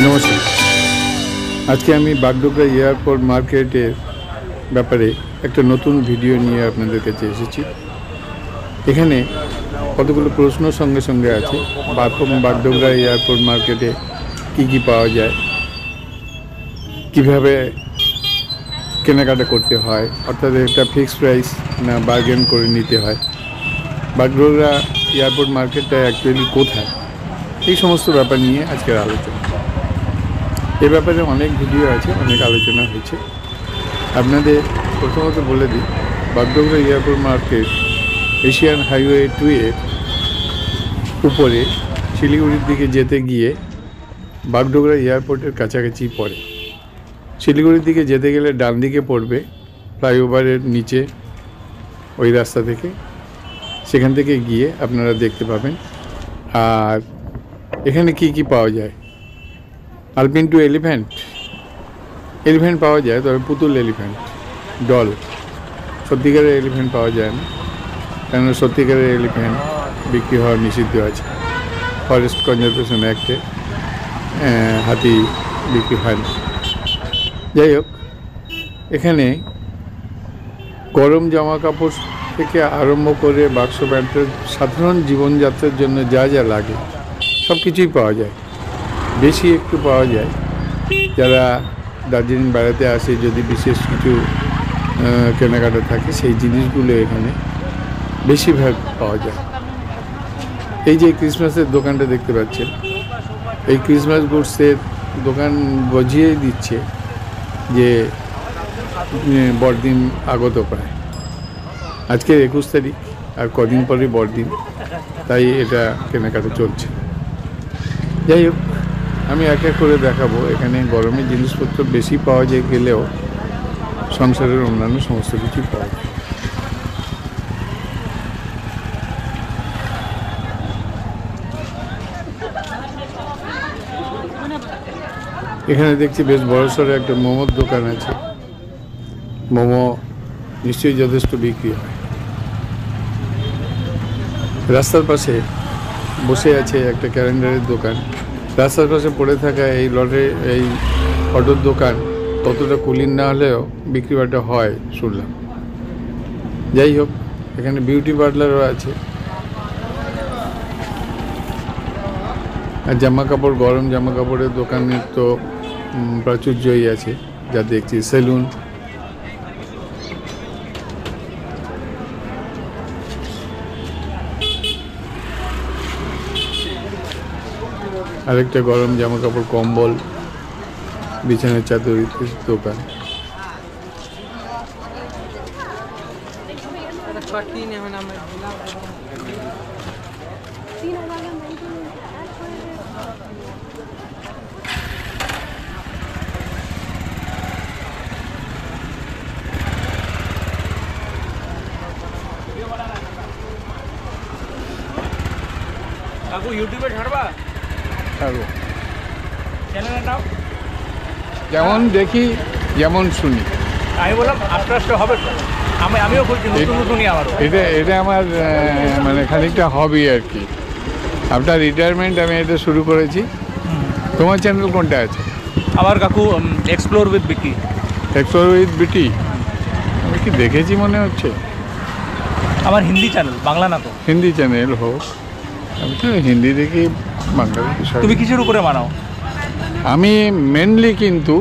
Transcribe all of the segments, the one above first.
নমস্কার। আজকে আমি বাগডোগরা এয়ারপোর্ট মার্কেটের ব্যাপারে একটা নতুন ভিডিও নিয়ে আপনাদের কাছে এসেছি। এখানে কতগুলো প্রশ্ন সঙ্গে সঙ্গে আছে। বাগডোগরা এয়ারপোর্ট মার্কেটে কি পাওয়া যায়, কিভাবে কেনাকাটা করতে হয়, অর্থাৎ একটা ফিক্সড প্রাইস না বার্গেন করে নিতে হয়, বাগডোগরা এয়ারপোর্ট মার্কেটটা অ্যাকচুয়ালি কোথায়, এই সমস্ত ব্যাপার নিয়ে আজকের আলোচনা। এ ব্যাপারে অনেক ভিডিও আছে, অনেক আলোচনা হয়েছে। আপনাদের প্রথমত বলে দিই, Bagdogra airport market Asian highway 2 এর উপরে শিলিগুড়ির দিকে যেতে গিয়ে বাগডোগরা এয়ারপোর্টের কাছাকাছি পড়ে। শিলিগুড়ির দিকে যেতে গেলে ডান দিকে পড়বে, ফ্লাইওভারের নিচে ওই রাস্তা থেকে, সেখান থেকে গিয়ে আপনারা দেখতে পাবেন। আর এখানে কি পাওয়া যায়, আলপিন টু এলিফ্যান্ট পাওয়া যায়, তবে পুতুল এলিফ্যান্ট, ডল, সত্যিকারের এলিফ্যান্ট পাওয়া যায় না, কেননা সত্যিকারের এলিফ্যান্ট বিক্রি হওয়া নিষিদ্ধ আছে। ফরেস্ট কনজারভেশন অ্যাক্টে হাতি বিক্রি হয় না। যাই হোক, এখানে গরম জামা কাপড় থেকে আরম্ভ করে বাক্স প্যান্টের সাধারণ জীবনযাত্রার জন্য যা যা লাগে সব কিছুই পাওয়া যায়। বেশি একটু পাওয়া যায় যারা দার্জিলিং বেড়াতে আসে, যদি বিশেষ কিছু কেনাকাটা থাকে, সেই জিনিসগুলো এখানে বেশিরভাগ পাওয়া যায়। এই যে ক্রিসমাসের দোকানটা দেখতে পাচ্ছেন, এই ক্রিসমাস গুডসের দোকান বুঝিয়ে দিচ্ছে যে বড়দিন আগত প্রায়। আজকে 21 তারিখ, আর কদিন পরে বড়দিন, তাই এটা কেনাকাটা চলছে। যাই হোক, আমি এক এক করে দেখাবো। এখানে গরমের জিনিসপত্র বেশি পাওয়া যায় গেলেও সংসারের অন্যান্য সমস্ত কিছু পাওয়া যায়। এখানে দেখছি বেশ বড়সড় একটা মোমোর দোকান আছে। মোমো নিশ্চয়ই যথেষ্ট বিক্রি হয়। রাস্তার পাশে বসে আছে একটা ক্যালেন্ডারের দোকান। রাস্তার পাশে পড়ে থাকা এই অটোর দোকান ততটা কুলিন না হলেও বিক্রি বাটা হয় শুনলাম। যাই হোক, এখানে বিউটি পার্লারও আছে। আর জামা কাপড়, গরম জামা কাপড়ের দোকানের তো প্রাচুর্যই আছে, যা দেখছি। সেলুন, আরেকটা গরম জামা কাপড়, কম্বল, বিছানার চাদর ইত্যাদি দোকান। ইউটিউবে ছাড়বা? ছাড়বো, চ্যানেলের নাম যেমন দেখি যেমন শুনি। আমি বললাম আস্তে আস্তে হবে তো, আমিও বলছি নতুনই আমারও। এটা আমার মানে খানিকটা হবি আর কি। আপনার রিটায়ারমেন্ট আমি এটা শুরু করেছি। তোমার চ্যানেল কোনটা আছে? আমার কাকু explore with Vicky. Explore with বিটি, আমি কি দেখেছি মনে হচ্ছে। আমার হিন্দি চ্যানেল, বাংলা না তো। হিন্দি চ্যানেল হোক, আমি তো হিন্দি দেখি, বাংলা দেখি। তুমি কিসের উপরে বানাও? আমি মেনলি কিন্তু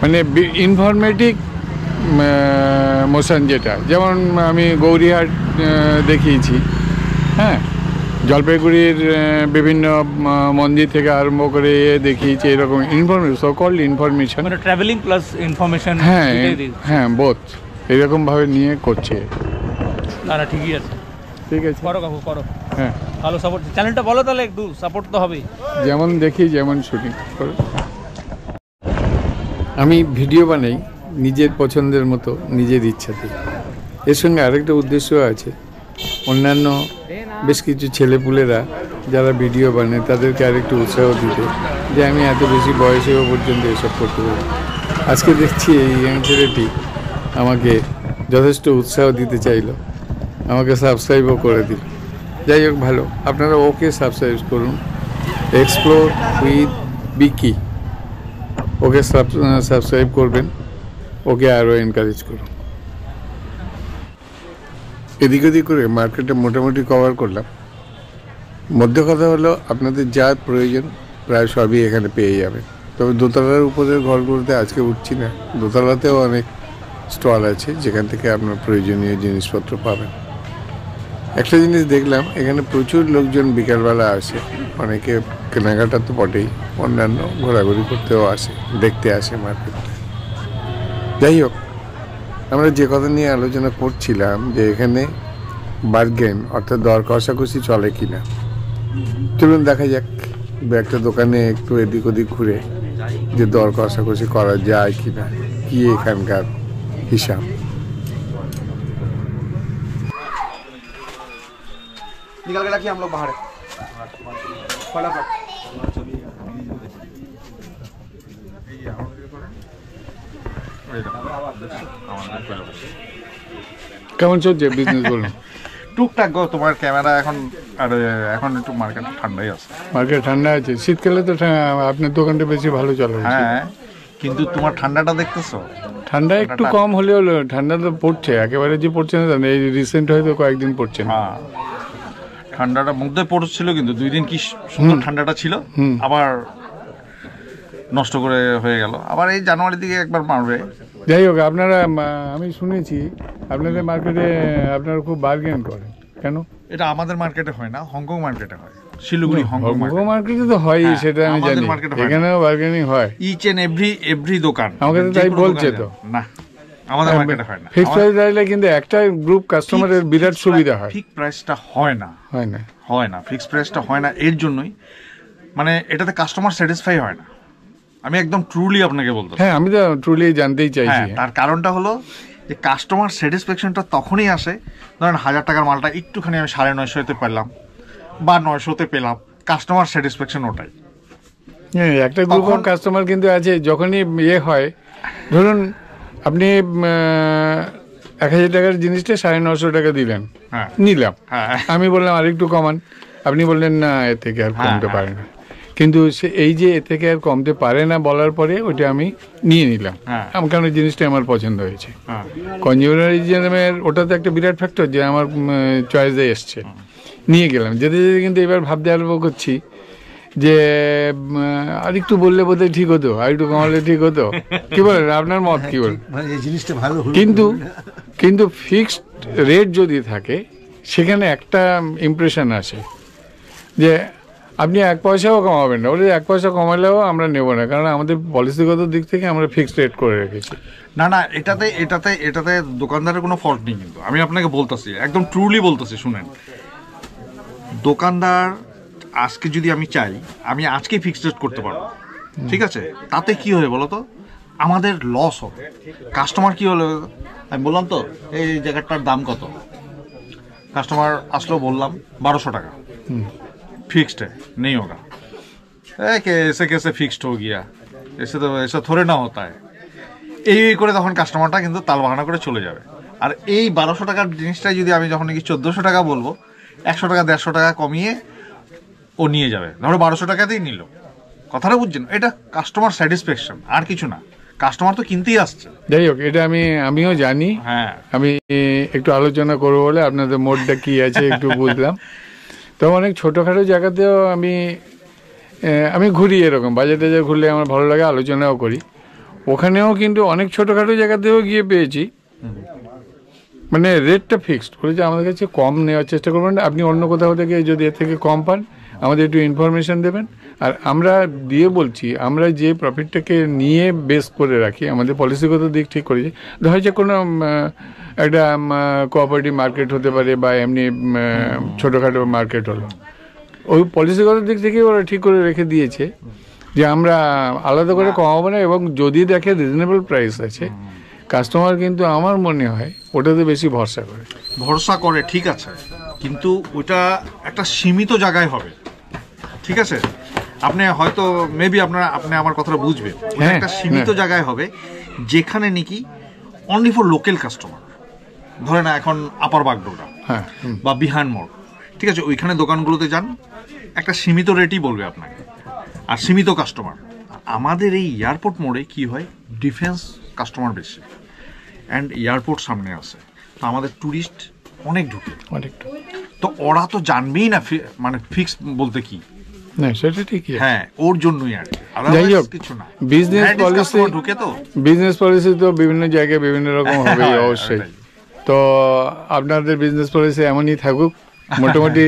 মানে ইনফরমেটিভ মোশন, যেটা যেমন আমি গৌরীহাট দেখিয়েছি, হ্যাঁ, জলপাইগুড়ির বিভিন্ন মন্দির থেকে আরম্ভ করে দেখিয়েছি, এরকম ইনফরমেশন, মানে ট্রাভেলিং প্লাস ইনফরমেশন। হ্যাঁ বোথ এরকমভাবে নিয়ে করছে। না ঠিকই আছে, ঠিক আছে, করো কাকু করো। হ্যাঁ, ভালো সাপোর্ট। চ্যানেলটা বলো তাহলে, একটু সাপোর্ট তো হবেই। যেমন দেখি যেমন শুটিং করো। আমি ভিডিও বানাই নিজের পছন্দের মতো, নিজের ইচ্ছাতে। এর সঙ্গে আরেকটা উদ্দেশ্য আছে, অন্যান্য বেশ কিছু ছেলেপুলেরা যারা ভিডিও বানায় তাদেরকে আরেকটু উৎসাহ দিতে, যে আমি এত বেশি বয়সেও পর্যন্ত এসব করতে পারি। আজকে দেখছি এই ইয়াং ছেলেটি আমাকে যথেষ্ট উৎসাহ দিতে চাইলো, আমাকে সাবস্ক্রাইবও করে দিল। যাই হোক, ভালো, আপনারা ওকে সাবস্ক্রাইব করুন, explore with Vicky, okay subscribe করবেন, ওকে আরও এনকারেজ করুন। এদিক ওদিক করে মার্কেটে মোটামুটি কভার করলাম। মধ্য কথা হলো, আপনাদের যা প্রয়োজন প্রায় সবই এখানে পেয়ে যাবেন। তবে দোতলার উপরের ঘরগুলোতে আজকে উঠছি না, দোতলাতেও অনেক স্টল আছে যেখান থেকে আপনার প্রয়োজনীয় জিনিসপত্র পাবেন। একটা জিনিস দেখলাম, এখানে প্রচুর লোকজন বিকালবেলা আসে, অনেকে কেনাকাটা তো বটেই, অন্যান্য ঘোরাঘুরি করতেও আসে, দেখতে আসে মার্কেটটা। যাই হোক, আমরা যে কথা নিয়ে আলোচনা করছিলাম যে এখানে বার্গেন অর্থাৎ দর কষাকষি চলে কিনা, চলুন দেখা যাক একটা দোকানে একটু এদিক ওদিক ঘুরে যে দর কষাকষি করা যায় কিনা, কি এখানকার হিসাব। निकल के रखिए हम लोग बाहर फटाफट। কেমন চলছে বিজনেস বলুন? টুকটাক গো, তোমার ক্যামেরা এখন আর এখন একটু মার্কেট ঠান্ডাই আছে। মার্কেট ঠান্ডা আছে, শীতকালে তো আপনার দোকানটা বেশি ভালো চলে। হ্যাঁ, কিন্তু তোমার ঠান্ডাটা দেখতেছো, ঠান্ডা একটু কম হলেও ঠান্ডা তো পড়ছে, একেবারে যে পড়ছে না জানো, এই রিসেন্ট হয়তো কয়েকদিন পড়ছে না। হ্যাঁ, ঠান্ডাটা মধ্যে পড়ছিল, কিন্তু 2 দিন কি সুন্দর ঠান্ডাটা ছিল, আবার নষ্ট করে হয়ে গেল, আবার এই জানুয়ারির দিকে একবার মারবে। যাই হোক, আপনারা আমি শুনেছি আপনাদের মার্কেটে আপনারা খুব বার্গেন করেন, কেন? এটা আমাদের মার্কেটে হয় না, হংকং মার্কেটে হয়, শিলিগুড়ি হংকং মার্কেটে তো হয়, সেটা আমি জানি, এখানেও বার্গেনিং হয়। ইচ এন্ড এভরি দোকান আমাকে তো তাই বলছে তো। না, আমাদের মার্কেটে হয় না। ফিক্সড প্রাইস রাখলে কিন্তু একটা গ্রুপ কাস্টমারের বিরাট সুবিধা হয়। ফিক্সড প্রাইসটা হয় না, ফিক্সড প্রাইসটা হয় না, এর জন্যই মানে এটাতে কাস্টমার স্যাটিসফাই হয় না। আমি একদম ট্রুলি আপনাকে বলতে, হ্যাঁ, আমি তো ট্রুলি জানতেই চাইছি। তার কারণটা হলো যে কাস্টমার স্যাটিসফ্যাকশনটা তখনই আসে, ধরেন 1000 টাকার মালটা একটুখানি আমি 950-তে পেলাম বা 900-তে পেলাম, কাস্টমার স্যাটিসফ্যাকশন ওটাই। হ্যাঁ, একটা গ্রুপ অফ কাস্টমার কিন্তু আছে, যখনই হয়, ধরুন আপনি 1000 টাকার জিনিসটা 950 টাকা দিলেন, নিলাম, আমি বললাম আরেকটু কমান, আপনি বললেন না এর থেকে আর কমতে পারে না, কিন্তু এই যে এর থেকে আর কমতে পারে না বলার পরে ওইটা আমি নিয়ে নিলাম, কারণ জিনিসটা আমার পছন্দ হয়েছে। কনজিউমারিজমের ওটা তো একটা বিরাট ফ্যাক্টর, যে আমার চয়েসে এসছে, নিয়ে গেলাম, যেতে যেতে কিন্তু এবার ভাবতে আরম্ভ করছি যে আরেকটু বললে বোধহয় ঠিক হতো, আরেকটু কমালে ঠিক হতো, কি বলেন, আপনার মত কি বলেন? কিন্তু ফিক্সড রেট যদি থাকে সেখানে একটা ইমপ্রেশন আসে যে আপনি 1 পয়সাও কমাবেন না, ওটা 1 পয়সা কমালেও আমরা নেব না, কারণ আমাদের পলিসিগত দিক থেকে আমরা ফিক্সড রেট করে রেখেছি। না, এটাতে দোকানদারের কোনো ফল্ট নেই, কিন্তু আমি আপনাকে বলতেছি, একদম ট্রুলি বলতেছি, শুনেন, দোকানদার আজকে যদি আমি চাই, আমি আজকে ফিক্সড রেট করতে পারবো, ঠিক আছে, তাতে কি হবে বলো তো, আমাদের লস হবে। কাস্টমার কি হলো, আমি বললাম তো এই জায়গাটার দাম কত, কাস্টমার আসলো, বললাম 1200 টাকা, फिक्स्ड है, नहीं होगा, कैसे कैसे फिक्स्ड हो गया, ऐसे तो ऐसा थोड़े ना होता है, এই করে তখন কাস্টমারটা কিন্তু তাল বাহানা করে চলে যাবে। আর এই 1200 টাকার জিনিসটাই যদি আমি যখন নাকি 1400 টাকা বলবো, 100 টাকা 150 টাকা কমিয়ে ও নিয়ে যাবে, ধরো 1200 টাকাতেই নিল, কথাটা বুঝছেন? এটা কাস্টমার স্যাটিসফ্যাকশন, আর কিছু না, কাস্টমার তো কিনতেই আসছে। যাই হোক, এটা আমিও জানি, আমি একটু আলোচনা করবো বলে আপনাদের মোডটা কি আছে একটু বুঝলাম। তো অনেক ছোটোখাটো জায়গাতেও আমি ঘুরি, এরকম বাজার টাজার ঘুরলে আমার ভালো লাগে, আলোচনাও করি, ওখানেও কিন্তু অনেক ছোটোখাটো জায়গাতেও গিয়ে পেয়েছি মানে রেটটা ফিক্সড বলেছে, আমাদের কাছে কম নেওয়ার চেষ্টা করবেন না, আপনি অন্য কোথাও থেকে যদি এর থেকে কম পান আমাদের একটু ইনফরমেশান দেবেন, আর আমরা দিয়ে বলছি, আমরা যে প্রফিটটাকে নিয়ে বেস করে রাখি, আমাদের পলিসিগত দিক ঠিক করেছি, ধর যে কোনো একটা কোঅপারেটিভ মার্কেট হতে পারে বা এমনি ছোটোখাটো মার্কেট হলো, ওই পলিসিগত দিক থেকে ওরা ঠিক করে রেখে দিয়েছে যে আমরা আলাদা করে কমাবো না, এবং যদি দেখে রিজনেবল প্রাইস আছে, কাস্টমার কিন্তু আমার মনে হয় ওটাতে বেশি ভরসা করে, ঠিক আছে, কিন্তু ওটা একটা সীমিত জায়গায় হবে, ঠিক আছে, আপনি হয়তো মেবি আপনি আমার কথাটা বুঝবেন, একটা সীমিত জায়গায় হবে যেখানে নাকি অনলি ফর লোকাল কাস্টমার, ধরে না এখন আপার বাগডোগরা বা বিহান মোড়, ঠিক আছে, ওইখানে দোকানগুলোতে যান, একটা সীমিত রেটই বলবে আপনাকে, আর সীমিত কাস্টমার, আমাদের এই এয়ারপোর্ট মোড়ে কি হয়, ডিফেন্স কাস্টমার বেশি, অ্যান্ড এয়ারপোর্ট সামনে আছে, তো আমাদের ট্যুরিস্ট অনেক ঢুকে, অনেকটা। তো ওরা তো জানবেই না মানে ফিক্স বলতে কি। না সেটা ঠিকই। হ্যাঁ, ওর জন্যই আর কি, যাই হোক, কিছু না। বিজনেস পলিসি ঢুকে, তো বিজনেস পলিসি তো বিভিন্ন জায়গায় বিভিন্ন রকম হবে অবশ্যই। তো আপনাদের বিজনেস পলিসি এমনই থাকুক, মোটামুটি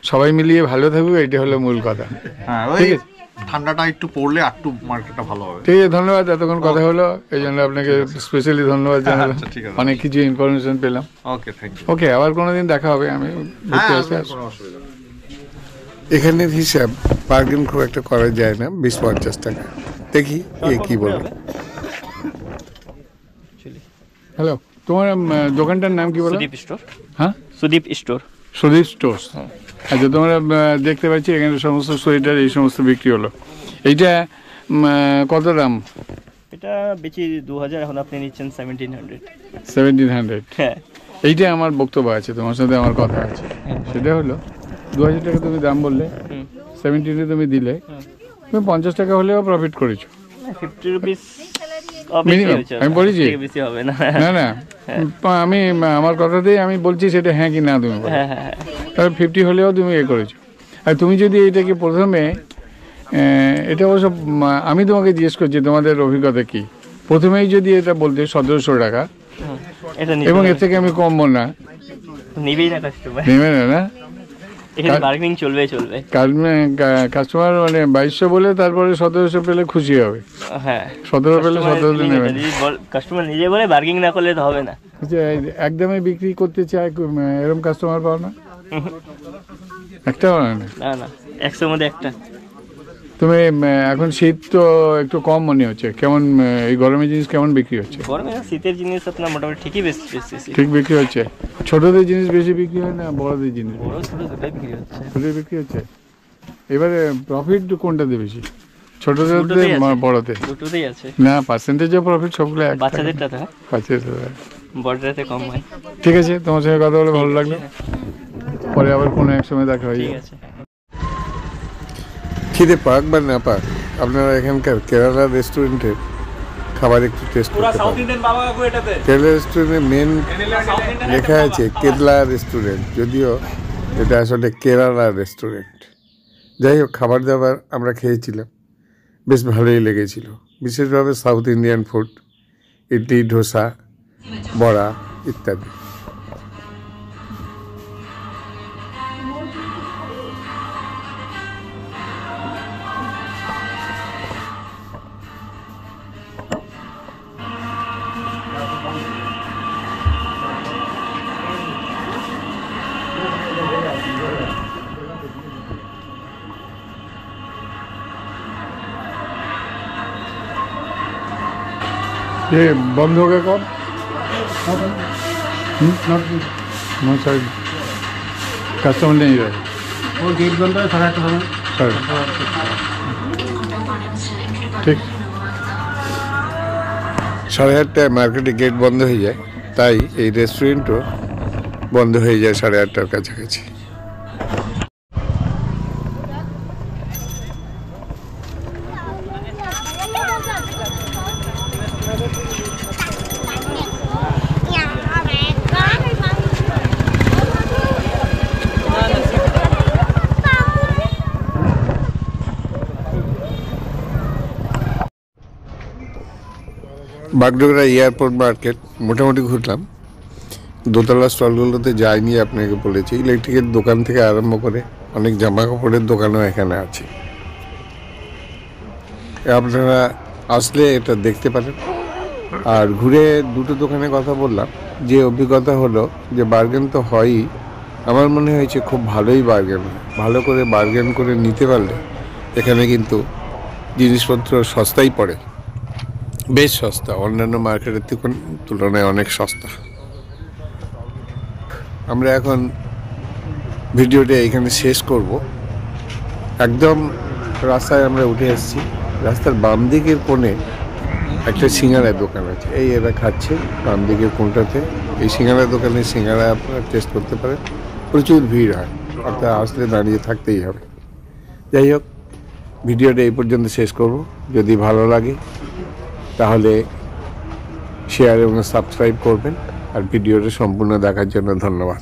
সবাই মিলিয়ে ভালো থাকুক, এটা হলো মূল কথা। হ্যাঁ, ওই ঠিক আছে, ঠান্ডাটা একটু পড়লে একটু মার্কেটটা ভালো হবে। ঠিক আছে, ধন্যবাদ। এতক্ষণ কথা হলো, এই জন্য আপনাকে স্পেশালি ধন্যবাদ জানালাম। আচ্ছা, ঠিক আছে। অনেক কিছু ইনফরমেশন পেলাম। ওকে, থ্যাংক ইউ। ওকে, আবার কোনোদিন দেখা হবে। আমি ঘুরতে আসতে আসবো। কোনো অসুবিধা নেই। এখানের হিসাব বার্গেন খুব একটা করা যায় না, 20-50 টাকা। দেখি এ কি বলবে। হ্যালো, তোমার দোকানটার নাম কি বলো? সুদীপ স্টোর। হ্যাঁ, সুদীপ স্টোর। সুদীপ স্টোর্স। আচ্ছা, তোমরা দেখতে পাচ্ছি এখানে সমস্ত সোয়েটার এই সমস্ত বিক্রি হলো। এইটা কত দাম? এটা বেশি 2000, এখন আপনি নিচ্ছেন 1700। 1700। হ্যাঁ, এইটা আমার বক্তব্য আছে, তোমার সাথে আমার কথা আছে। সেটা হলো 2000 টাকা তুমি দাম বললে, 17 তুমি দিলে, তুমি 50 টাকা হলেও প্রফিট করেছো। 50 রুপিস মিনিমাম আমি বলেছি। বেশি হবে না। না না, আমি আমার কথাতেই আমি বলছি, সেটা হ্যাঁ কি না তুমি বলো। হ্যাঁ হ্যাঁ, তাহলে 50 হলেও তুমি এ করেছো। আর তুমি যদি এটাকে প্রথমে, এটা অবশ্য আমি তোমাকে জিজ্ঞেস করছি তোমাদের অভিজ্ঞতা কি, প্রথমেই যদি এটা বলতে 1700 টাকা, এটা এবং এর থেকে আমি কমবো না, নিবেই না কাস্টমার, নেবে না। না, এখানে বার্গেনিং চলবে। কাস্টমার মানে 2200 বলে তারপরে 1700 পেলে খুশি হবে। হ্যাঁ, 17 পেলে 17 নেবে। কাস্টমার নিজে বলে বার্গেনিং না করলে তো হবে না। একদমে বিক্রি করতে চায়, এরকম কাস্টমার পাও না? একটা না না, 100 মধ্যে একটা। তুমি এখন শীত তো একটু কম মনে হচ্ছে, কেমন এই গরমের জিনিস কেমন বিক্রি হচ্ছে? গরমে শীতের জিনিস আপনার মোটামুটি ঠিকই বেশি। ঠিক বিক্রি হচ্ছে। ছোটদের জিনিস বেশি বিক্রি হয় না বড়দের জিনিস? বড় ছোট দুটোই বিক্রি হচ্ছে। ছোটদের বিক্রি হচ্ছে। এবারে প্রফিট কোনটাতে বেশি, ছোটদের বড়দের? দুটোতেই আছে। না, পার্সেন্টেজ অফ প্রফিট সবগুলো এক। বাচ্চাদেরটা তো বড়টাতে কম হয়। ঠিক আছে, তোমার সঙ্গে কথা বলে ভালো লাগলো। পরে আবার কোনো এক সময় দেখা হয়ে ঠিক যাবে। আছে। খিদে পাক বা না পাক, আপনারা এখানকার কেরালা রেস্টুরেন্টের খাবার একটু টেস্ট করতে পারেন। কেরালা রেস্টুরেন্টের মেন লেখা আছে কেরালা রেস্টুরেন্ট, যদিও এটা আসলে কেরালা রেস্টুরেন্ট। যাই হোক, খাবার দাবার আমরা খেয়েছিলাম, বেশ ভালোই লেগেছিল। বিশেষভাবে south Indian food, idli, dosa, বড়া ইত্যাদি। ये बंद हो गया कब? नो सर, कस्टमर नहीं रहे। वो गेट बंद है 8:30 समय। सर ঠিক, 8:30টায় মার্কেটে গেট বন্ধ হয়ে যায়, তাই এই রেস্টুরেন্টও বন্ধ হয়ে যায় 8:30টার কাছাকাছি। বাগডোগরা এয়ারপোর্ট মার্কেট মোটামুটি ঘুরলাম। দোতলা স্টলগুলোতে যাইনি, আপনাকে বলেছি। ইলেকট্রিকের দোকান থেকে আরম্ভ করে অনেক জামা কাপড়ের দোকানও এখানে আছে, আপনারা আসলে এটা দেখতে পারেন। আর ঘুরে দুটো দোকানে কথা বললাম, যে অভিজ্ঞতা হলো যে বার্গেন তো হয়ই, আমার মনে হয়েছে খুব ভালোই বার্গেন হয়। ভালো করে বার্গেন করে নিতে পারলে এখানে কিন্তু জিনিসপত্র সস্তাই পড়ে, বেশ সস্তা, অন্যান্য মার্কেটের তুলনায় অনেক সস্তা। আমরা এখন ভিডিওটা এখানে শেষ করব। একদম রাস্তায় আমরা উঠে এসেছি। রাস্তার বাম দিকের কোণে একটা সিঙ্গাড়ার দোকান আছে, এই এরা খাচ্ছে বাম দিকের কোণটাতে। এই সিঙ্গাড়ার দোকানে সিঙ্গাড়া আপনারা টেস্ট করতে পারেন। প্রচুর ভিড় হয়, অর্থাৎ আসলে দাঁড়িয়ে থাকতেই হবে। যাই হোক, ভিডিওটা এই পর্যন্ত শেষ করব। যদি ভালো লাগে তাহলে শেয়ার এবং সাবস্ক্রাইব করবেন, আর ভিডিওটা সম্পূর্ণ দেখার জন্য ধন্যবাদ।